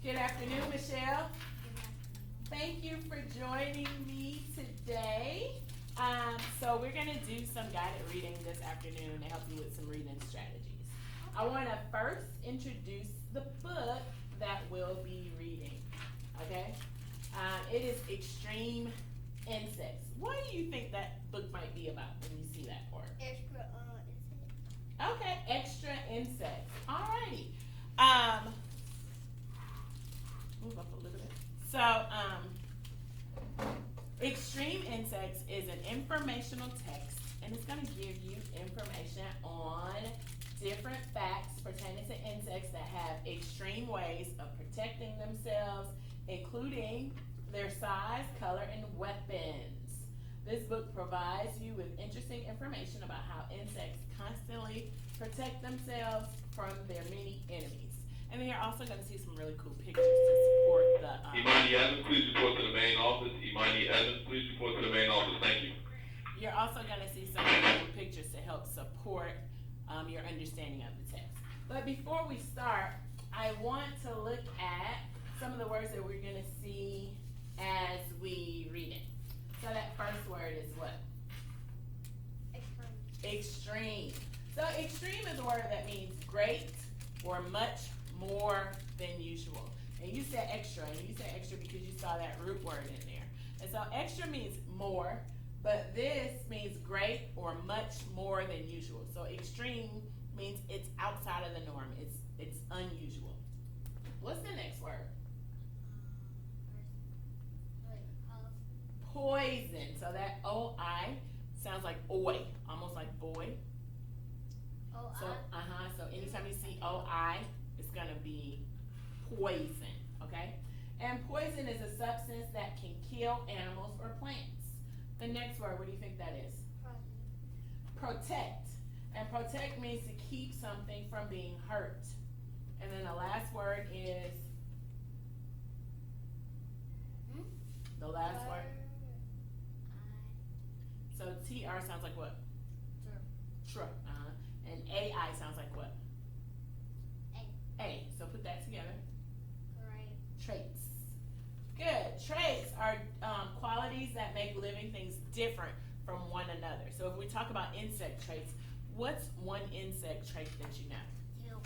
Good afternoon, Michelle. Thank you for joining me today. So we're going to do some guided reading this afternoon to help you with some reading strategies. I want to first introduce the book that we'll be reading. Okay? It is Extreme Insects. What do you think that book might be about when you see that part? Extra insects. Okay, Extra Insects. Alrighty. Move up a little bit. So, Extreme Insects is an informational text, and it's going to give you information on different facts pertaining to insects that have extreme ways of protecting themselves, including their size, color, and weapons. This book provides you with interesting information about how insects constantly protect themselves from their many enemies. And then you're also going to see some really cool pictures to support the. Imani Evans, please report to the main office. Imani Evans, please report to the main office. Thank you. You're also going to see some really cool pictures to help support your understanding of the text. But before we start, I want to look at some of the words that we're going to see as we read it. So that first word is what? Extreme. Extreme. So extreme is a word that means great or much more than usual. And you said extra, and you said extra because you saw that root word in there. And so extra means more, but this means great or much more than usual. So extreme means it's outside of the norm. It's unusual. What's the next word? Poison. So that O-I sounds like oi, almost like boy. O-I? So so anytime you see O-I, it's gonna be poison, okay? And poison is a substance that can kill animals or plants. The next word, what do you think that is? Protect. And protect means to keep something from being hurt. And then the last word is, the last word. So TR sounds like what? Tr. And AI sounds like what? A. So put that together. Traits. Good. Traits are qualities that make living things different from one another. So if we talk about insect traits, what's one insect trait that you know?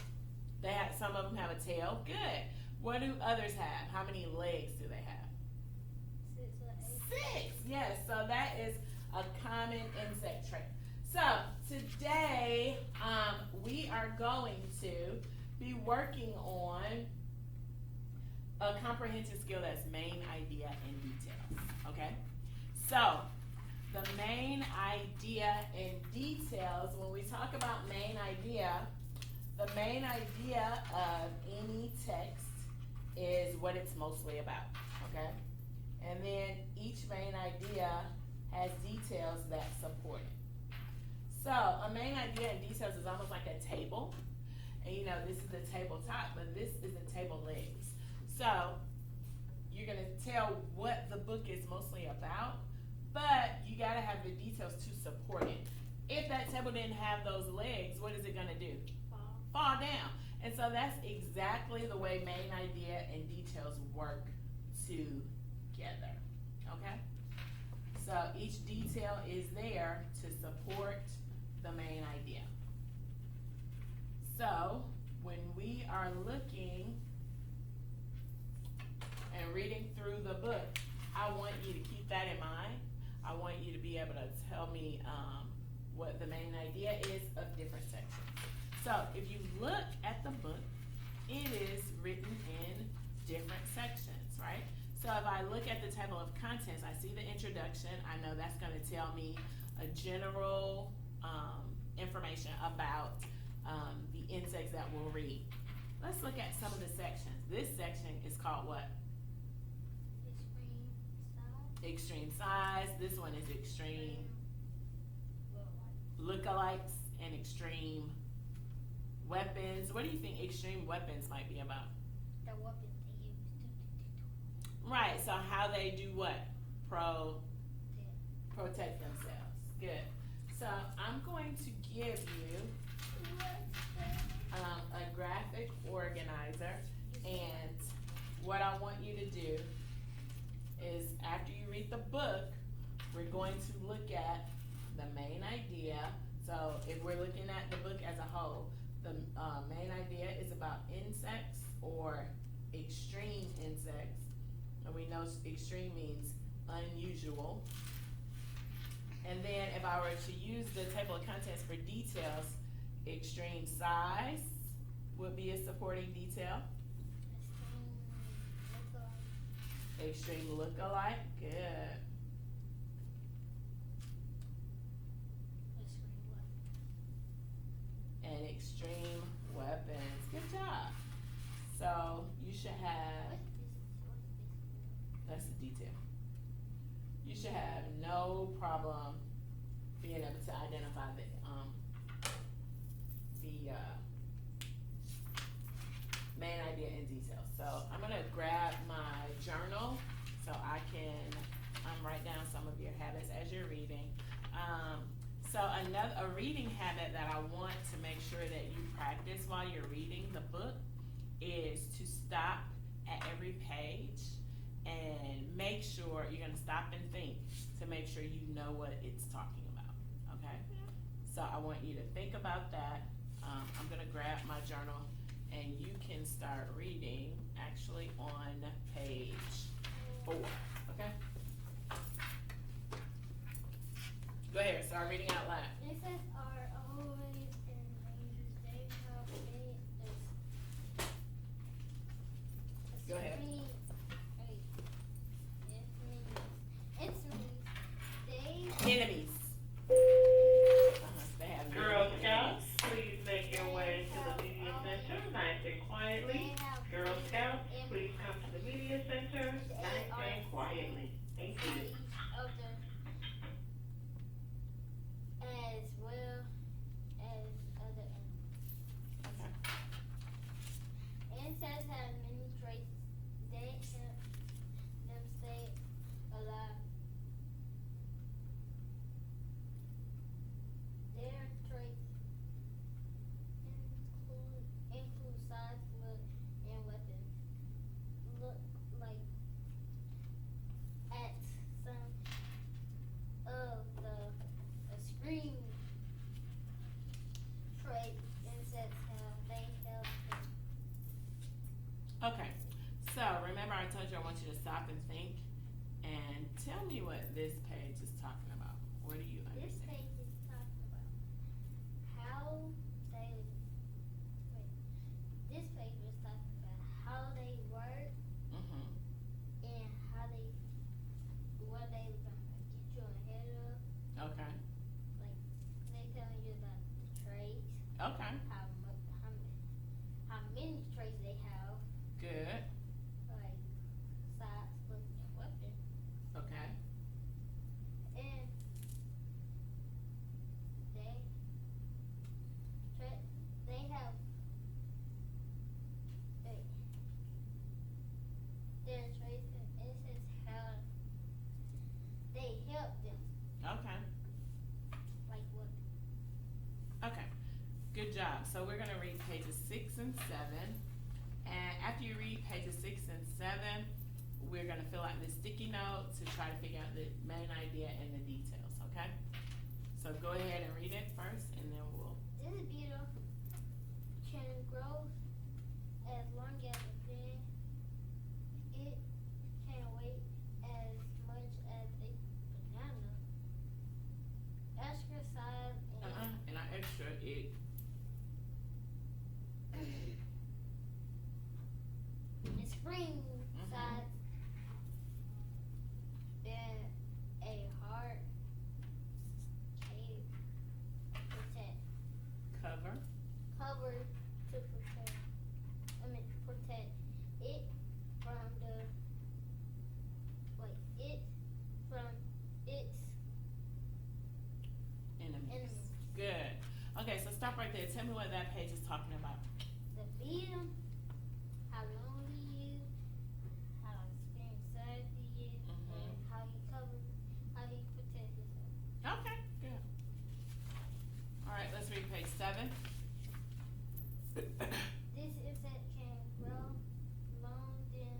Tail. Some of them have a tail. Good. What do others have? How many legs do they have? 6 or 8. 6. Yes. So that is a common insect trait. So today we are going to be working on a comprehensive skill that's main idea and details. Okay? So the main idea and details, when we talk about main idea, the main idea of any text is what it's mostly about. Okay? And then each main idea has details that support it. So a main idea and details is almost like a table. And you know, this is the tabletop, but this is the table legs. So you're going to tell what the book is mostly about, but you got to have the details to support it. If that table didn't have those legs, what is it going to do? Fall down. And so that's exactly the way main idea and details work together. Okay? So each detail is there to support the main idea. So when we are looking and reading through the book, I want you to keep that in mind. I want you to be able to tell me what the main idea is of different sections. So if you look at the book, it is written in different sections, right? So if I look at the table of contents, I see the introduction. I know that's going to tell me a general information about the insects that we'll read. Let's look at some of the sections. This section is called what? Extreme size. This one is extreme lookalikes and extreme weapons. What do you think extreme weapons might be about? The weapons they use. Right, so how they do what? Protect themselves. Good. So I'm going to give you a graphic organizer, and what I want you to do is after you read the book, we're going to look at the main idea. So if we're looking at the book as a whole, the main idea is about insects or extreme insects. And we know extreme means unusual. And then if I were to use the table of contents for details, extreme size would be a supporting detail. Extreme look-alike, good. And extreme weapons, good job. So you should have, that's the detail. You should have no problem being able to identify the main idea in detail. So I'm gonna grab my journal so I can write down some of your habits as you're reading. So a reading habit that I want to make sure that you practice while you're reading the book is to stop at every page and make sure you're gonna stop and think to make sure you know what it's talking about, okay? So I want you to think about that. I'm gonna grab my journal and you can start reading actually on page 4, okay? Go ahead, start reading out loud. Insects are always in danger. They have Go ahead. Enemies. They have Girl many Scouts, enemies. please make your way to the media center, nice and quietly. Girl Scouts, please come to the media center, nice and quietly. Thank you. As well as other animals. Okay. Insects have many traits. They help them stay alive. Their traits include size, look, and weapons. Look like at some of the extreme traits insects have. They help them. Okay, so remember I told you I want you to stop and think and tell me what this page is talking about. What do you This understand? page is talking about how they. Wait. This page was talking about how they work Mm-hmm. and how they. What they gonna get you ahead of. Okay. Like they telling you about the traits, Okay. how many traits they have, Good. like size, look, and weapon, Okay. and they have. Wait. Their traits and insects have. They help them, Okay. like what? Okay. Good job. So we're gonna read pages 6 and 7. And after you read pages 6 and 7, we're gonna fill out this sticky note to try to figure out the main idea and the details, okay? So go ahead and read it first and then we'll, This beetle can grow as long as a pin. It can weigh as much as a banana. Extra size and our extra, it, and spring size than a hard cave protect. cover, Cover to protect. Protect it from the. Wait, it from its enemies. enemies. Good. Okay, so stop right there. Tell me what that page is talking about. The beetle, how long he is, how experienced size he is, Mhm. and how he protects himself. Okay, good. All right, let's read page 7. This insect can grow long than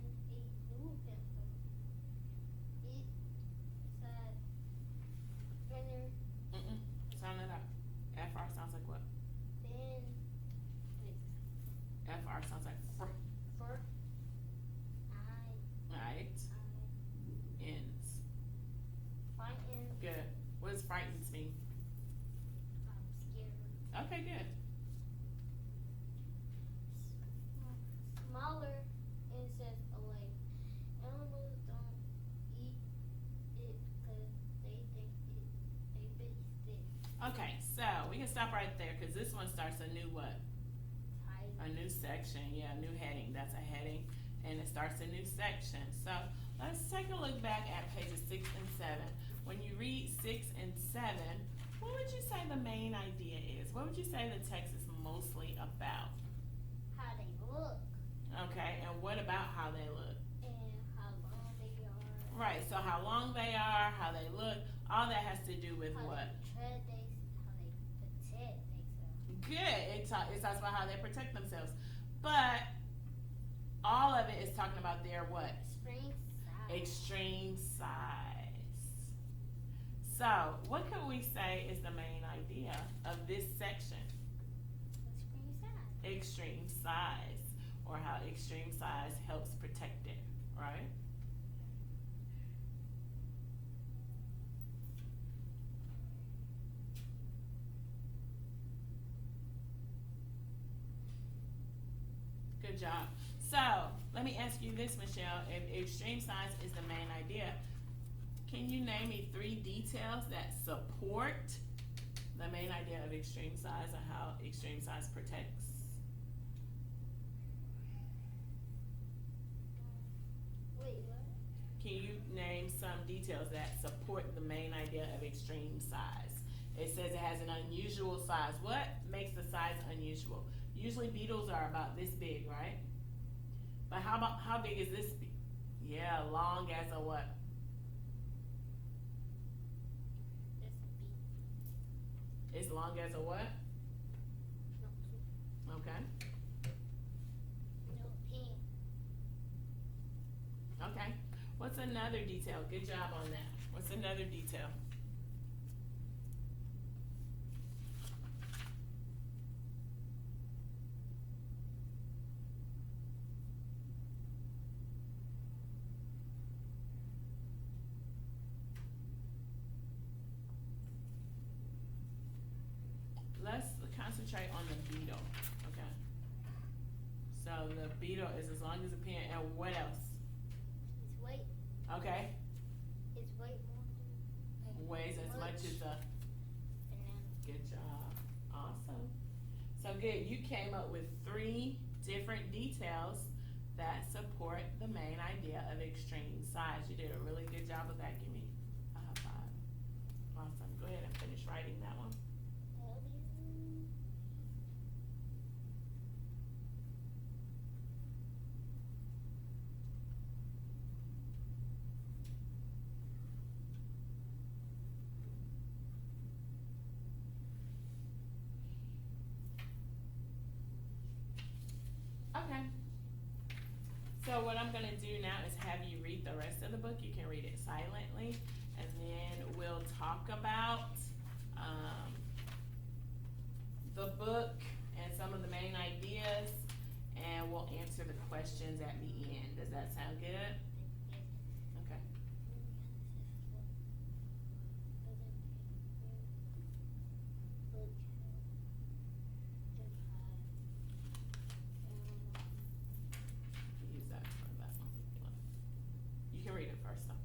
sounds like fr. For Right. Ends. frightened. Good. What does frightens mean? I'm scared. Okay, good. Smaller insects away. Animals don't eat it because they think they bit stick. Okay, so we can stop right there because this one starts a new what? A new section, yeah, new heading. That's a heading, and it starts a new section. So let's take a look back at pages 6 and 7. When you read 6 and 7, what would you say the main idea is? What would you say the text is mostly about? How they look Okay, and what about how they look? and how long they are. Right, so how long they are, how they look, all that has to do with How what? they tread how they protect themselves. Good. It talks about how they protect themselves. But all of it is talking about their what? Extreme size. Extreme size. So, what could we say is the main idea of this section? Extreme size. Extreme size, or how extreme size helps protect it, right? Good job. So, let me ask you this, Michelle. If extreme size is the main idea, can you name me 3 details that support the main idea of extreme size and how extreme size protects? Wait, what? Can you name some details that support the main idea of extreme size? It says it has an unusual size. What makes the size unusual? Usually beetles are about this big, right? But how big is this? Yeah, long as a what? That's a bee. As long as a what? No, Okay. no pin. Okay. What's another detail? Good job on that. What's another detail? Let's concentrate on the beetle, okay? So the beetle is as long as a pin, and what else? Its weight. Okay, Its weight more than weighs as much as a, banana. good job, awesome. So good, you came up with 3 different details that support the main idea of extreme size. You did a really good job of that, give me a high five. Awesome, go ahead and finish writing that one. Okay. So what I'm gonna do now is have you read the rest of the book. You can read it silently, and then we'll talk about the book and some of the main ideas, and we'll answer the questions at the end. Does that sound good? Okay. Use that for that one. You can read it first though.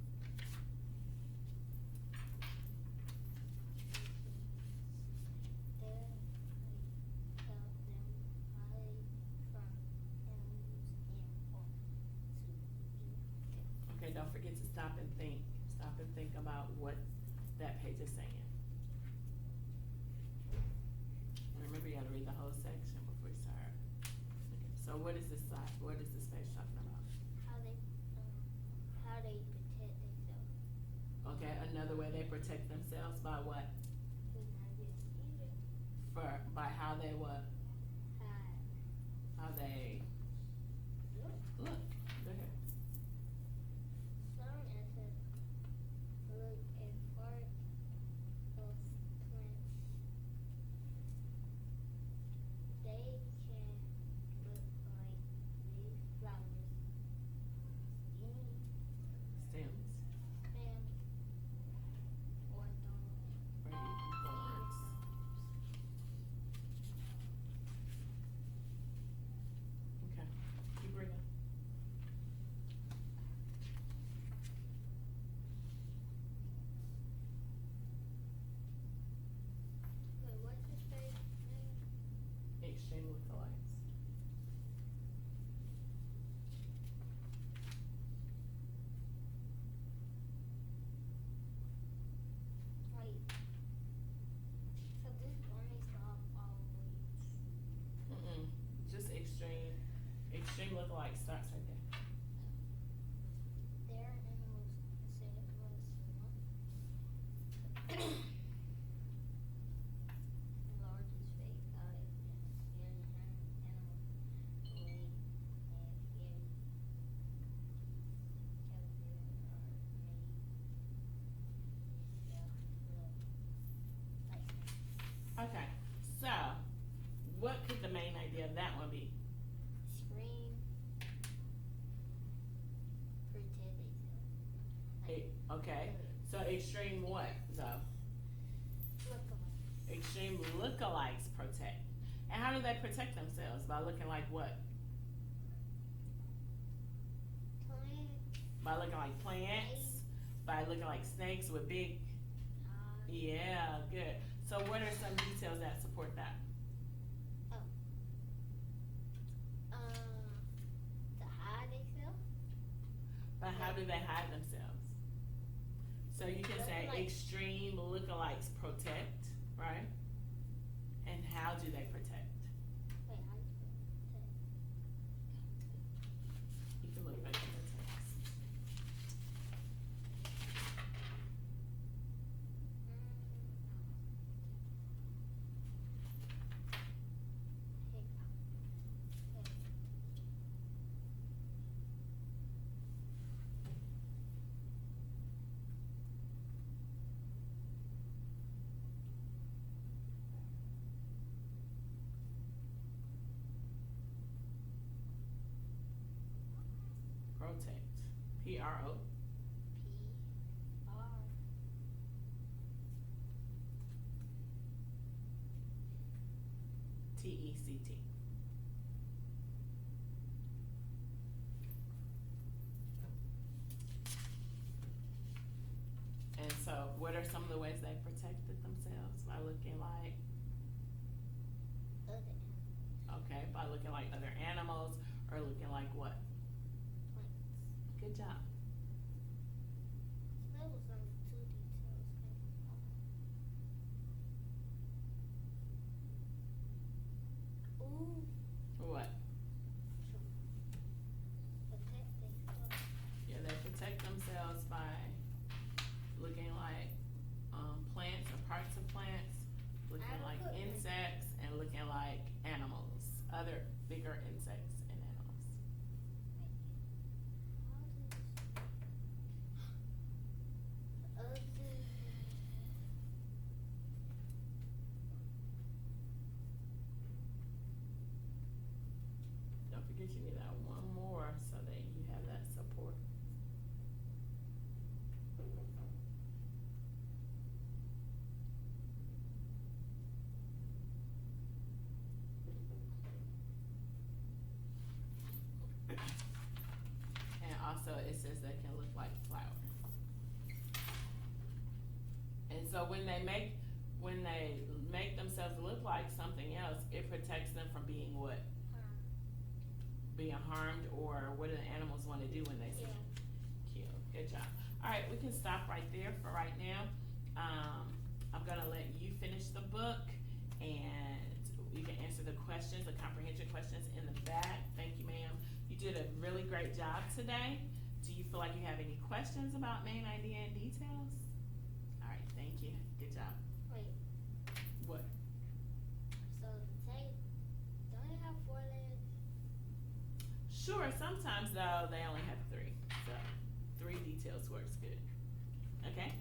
Okay, don't forget to stop and think. Stop and think about what that page is saying. Remember, you gotta read the whole section before you start. Okay, so what is this side, what is this page talking about? How they protect themselves. Okay, another way they protect themselves by what? With not getting eaten. By how they what? Hide. How they Look. look. Go ahead. Some insects look and part of plants. They can look like light starts right there. Their animals considered was largest fake eye and animal weight and hairy Okay, so what could the main idea of that one be? scream, pretend they Okay, so extreme what though? look alike. Extreme lookalikes protect. And how do they protect themselves? By looking like what? Plants, By looking like plants? By looking like snakes with big, yeah, good. So what are some details that support that? to hide themselves. But how do they hide themselves? So you can say Lookalike. extreme lookalikes protect, right? And how do they protect? Wait, how do you protect? You can look back in the text. Protect. P-R-O. P-R. T-E-C-T. And so what are some of the ways they protected themselves? By looking like, Other animals. okay, by looking like other animals or looking like what? Plants. Good job. That was only two details. Ooh. What? Protect themselves. Yeah, they protect themselves by looking like plants or parts of plants, looking like insects, and looking like animals, other bigger insects and animals. Don't forget you need that one more so that you have that support. And also it says they can look like flowers. And so when they make themselves look like something else, it protects them from being what? Being harmed, or what do the animals want to do when they see Yeah. killed? Good job. All right, we can stop right there for right now. I'm gonna let you finish the book, and you can answer the questions, the comprehension questions in the back. Thank you, ma'am. You did a really great job today. Do you feel like you have any questions about main idea and details? All right, thank you. Good job. Wait, What? so the tape, don't it have 4 legs? Sure, sometimes though, they only have 3. So 3 details works good. Okay?